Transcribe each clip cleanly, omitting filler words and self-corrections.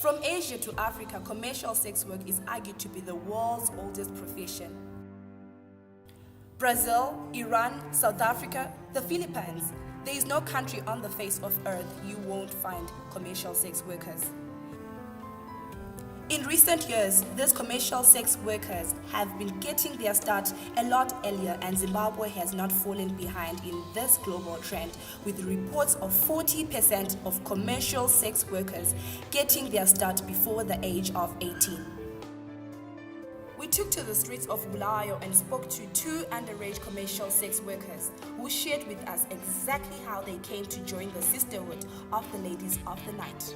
From Asia to Africa, commercial sex work is argued to be the world's oldest profession. Brazil, Iran, South Africa, the Philippines. There is no country on the face of earth you won't find commercial sex workers. In recent years, these commercial sex workers have been getting their start a lot earlier, and Zimbabwe has not fallen behind in this global trend, with reports of 40% of commercial sex workers getting their start before the age of 18. We took to the streets of Bulawayo and spoke to two underage commercial sex workers who shared with us exactly how they came to join the sisterhood of the ladies of the night.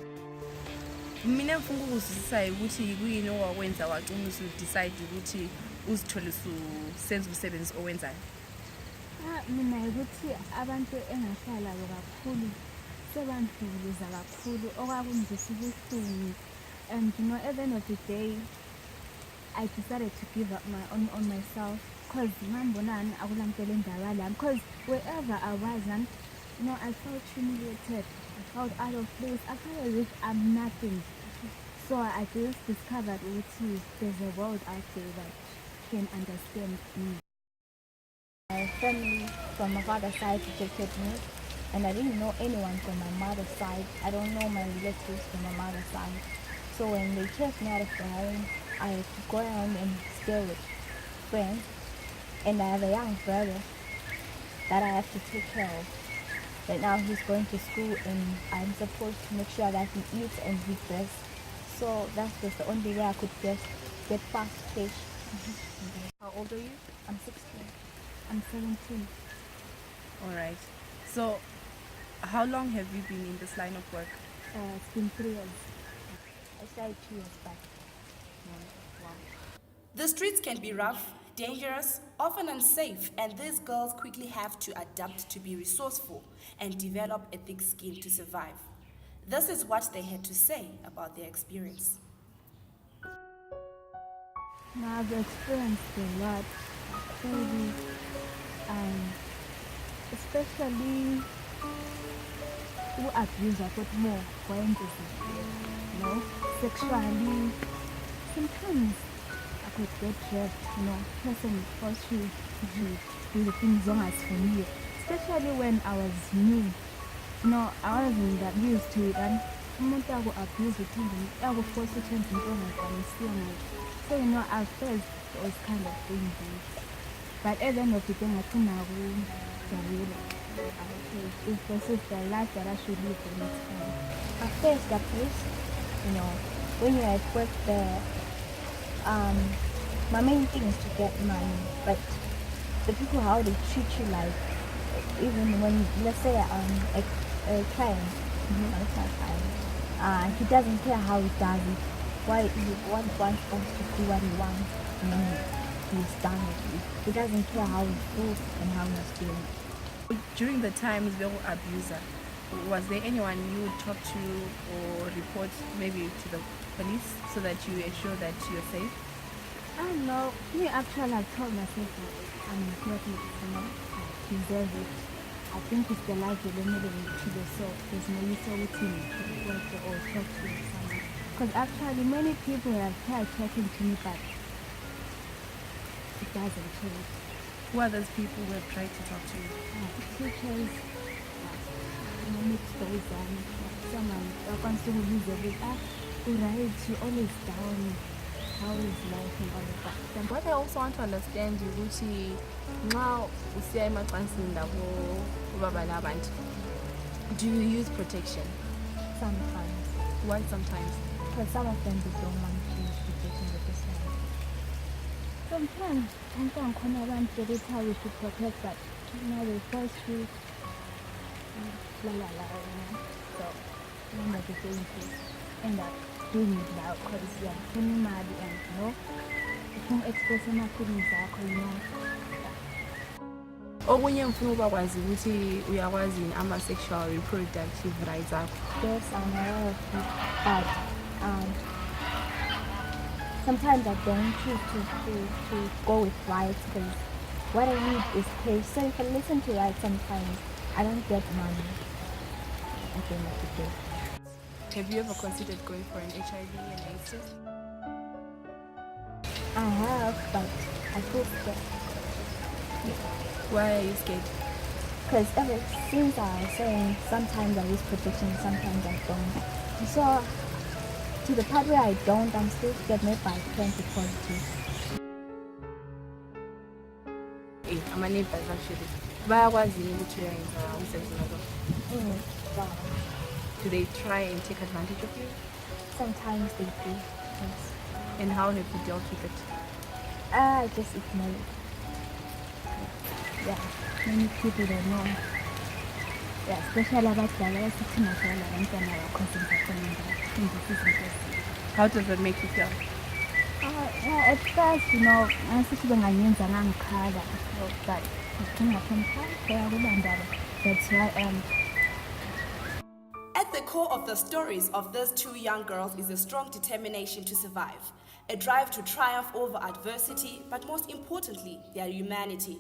Mina mfunga ukuzwisisa ukuthi kuyini owakwenza wagcina usudecide ukuthi uzithole usenza umsebenzi owenzayo. Mina ukuthi abantu engahlala kakhulu sebandluliza kakhulu okwakungizisa ubuhlungu, and at the end of the day I decided to give up on myself, because ngambonani akulampela endaba lami, because wherever I was, I felt humiliated, I felt out of place, I felt as if I'm nothing. So I just discovered that there's a world out there that can understand me. My family from my father's side rejected me, and I didn't know anyone from my mother's side. I don't know my relatives from my mother's side. So when they chased me out of the home, I had to go around and stay with friends, and I have a young brother that I have to take care of. Right now he's going to school, and I'm supposed to make sure that he eats and he dresses. So that's just the only way I could get past fish. How old are you? I'm 16. I'm 17. Alright. So how long have you been in this line of work? It's been 3 years. I started 2 years back. Wow. The streets can be rough, dangerous, often unsafe, and these girls quickly have to adapt to be resourceful and develop a thick skin to survive. This is what they had to say about their experience. Now I've experienced a lot, really, and especially who abuse a lot more sexually. Sometimes I could get raped, person forced you to do the things wrong as for me, especially when I was new. I wasn't that used to it, and umuntu abuse it, I would force it into something. So at first it was kind of dangerous, but at the end of the day, I think if this is the life that I should live the next time. At first, when you're at work there, my main thing is to get money, but the people, how they treat you, like, even when, let's say, a client, it's my client, he doesn't care how he does it. Why he wants us to do what he wants, and then he's done it. He doesn't care how he feels and how he's doing it. During the times they were abuser, was there anyone you would talk to or report maybe to the police so that you ensure that you're safe? I don't know. Me actually, I told myself that I'm not I deserve it. I think it's the life you're living to the soul. There's no use of it to work or talk to someone. Because actually, many people have tried talking to me, but it doesn't change. Who are those people who have tried to talk to you? Teachers, mixed those someone wants to use a bit. Right, you're always down. How is life and all of that? What I also want to understand is ukuthi nxa usiya emacansini labo ubaba labantu, do you use protection? Sometimes. Why sometimes? Because some of them they don't want to use protection with this one. Sometimes they tell you to protect, but they force you. So one of the things is end up doing it now because you're feeling mad and you can't express my feelings Okunye mfuna ukwazi ukuthi uyakwazi in ama-sexual reproductive rights akho. Yes, I'm aware of it, but sometimes I don't choose to go with rights because what I need is pay. So if I listen to rights sometimes, I don't get money at the end of the day. Have you ever considered going for an HIV and AIDS test? I have, but I feel scared. Why are you scared? Because ever since I was saying, sometimes I use protection, sometimes I don't. So, to the part where I don't, I'm still scared maybe I turn to positive. Ama-neighbours actually bayakwazi ukuthi uyayenza umsebenzi wabo. Wow. Do they try and take advantage of you? Sometimes they do. Yes. And how have you dealt with it? I just ignore it. Yeah, many people don't know. Yeah, especially about the sitting as well and then our cousins are coming back. How does that make you feel? Yeah, at first, I sit when I use an uncard, but that's why At the core of the stories of these two young girls is a strong determination to survive, a drive to triumph over adversity, but most importantly, their humanity.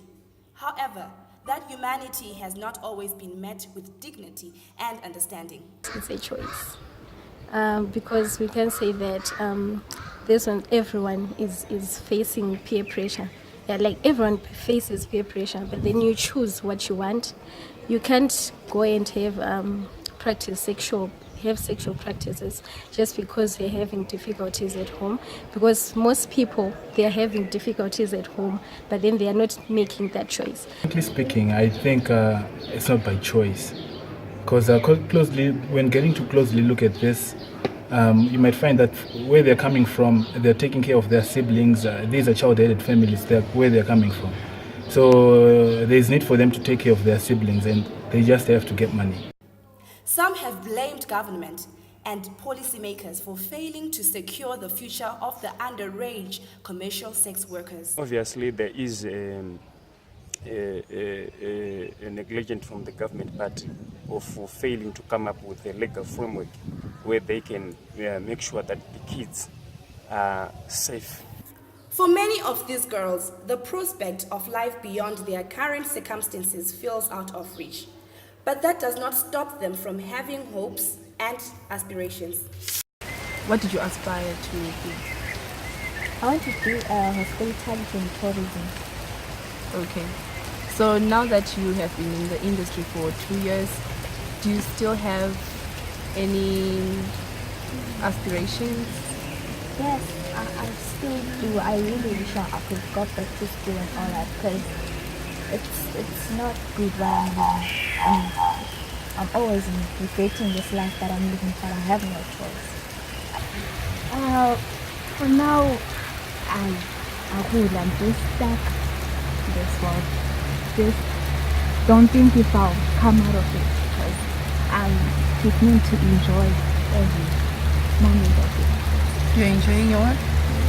However, that humanity has not always been met with dignity and understanding. It's a choice. Because we can say that this one, everyone is facing peer pressure. Yeah, like everyone faces peer pressure, but then you choose what you want. You can't go and have sexual practices just because they're having difficulties at home, because most people, they're having difficulties at home, but then they are not making that choice. Frankly speaking, I think it's not by choice, because when getting to closely look at this, you might find that where they're coming from, they're taking care of their siblings. These are child-headed families, where they're coming from. So there's need for them to take care of their siblings, and they just have to get money. Some have blamed government and policymakers for failing to secure the future of the underage commercial sex workers. Obviously, there is a negligence from the government party of failing to come up with a legal framework where they can make sure that the kids are safe. For many of these girls, the prospect of life beyond their current circumstances feels out of reach. But that does not stop them from having hopes and aspirations. What did you aspire to be? I want to do hospitality and tourism. Okay. So now that you have been in the industry for 2 years, do you still have any aspirations? Yes, I still do. I really wish I could go back to school and all that, because it's not good what I'm doing. I'm always regretting this life that I'm living, but I have no choice. For now, I'm just stuck in this world. Just don't think if I'll come out of it, because I'm beginning to enjoy every moment of it. You're enjoying your work?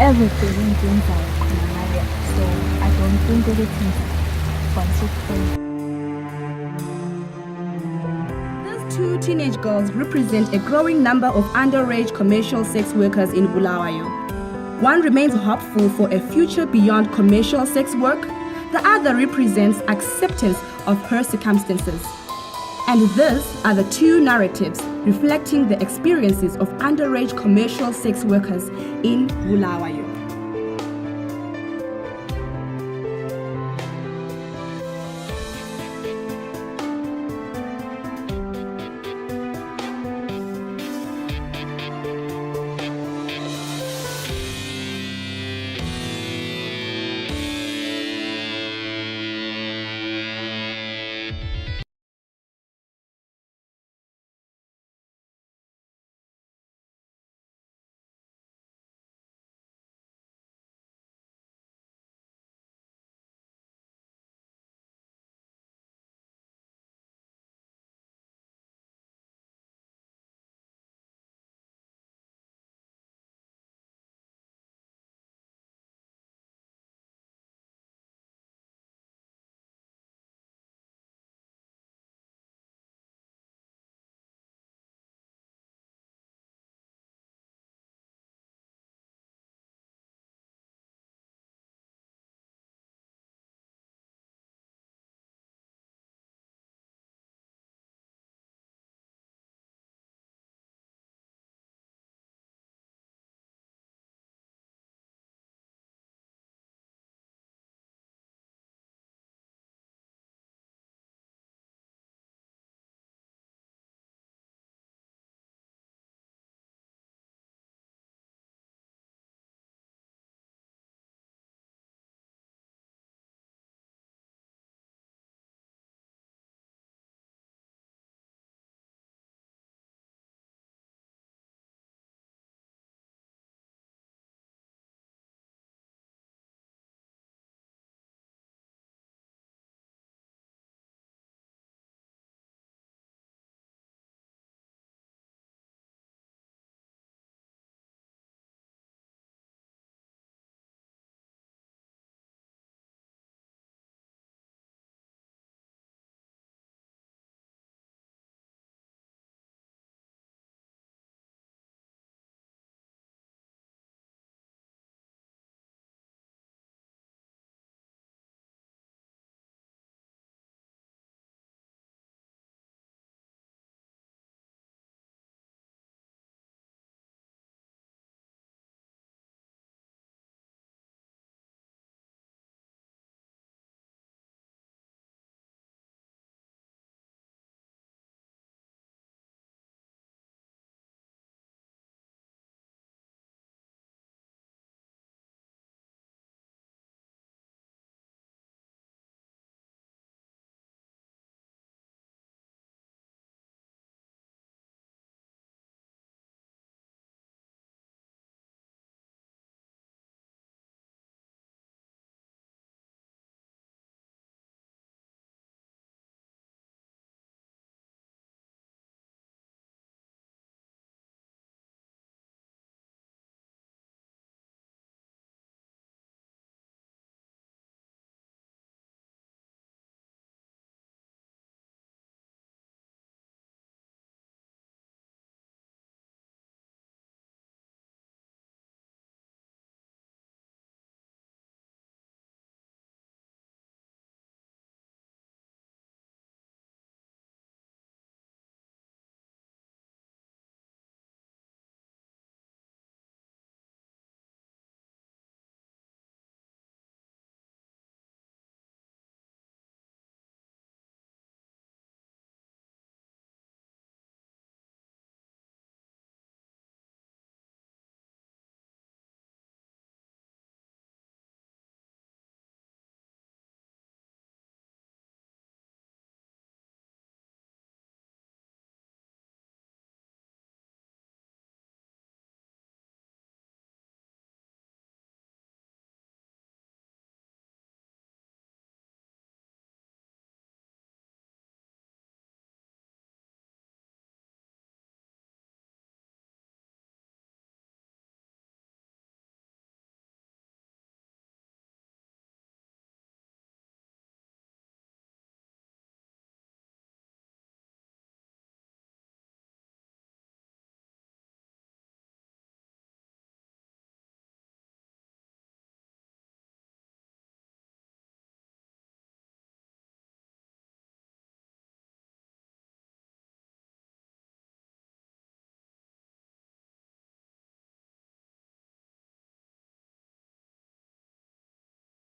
Everything in things are coming, so I don't think everything is consequent. These two teenage girls represent a growing number of underage commercial sex workers in Bulawayo. One remains hopeful for a future beyond commercial sex work. The other represents acceptance of her circumstances. And these are the two narratives reflecting the experiences of underage commercial sex workers in Bulawayo.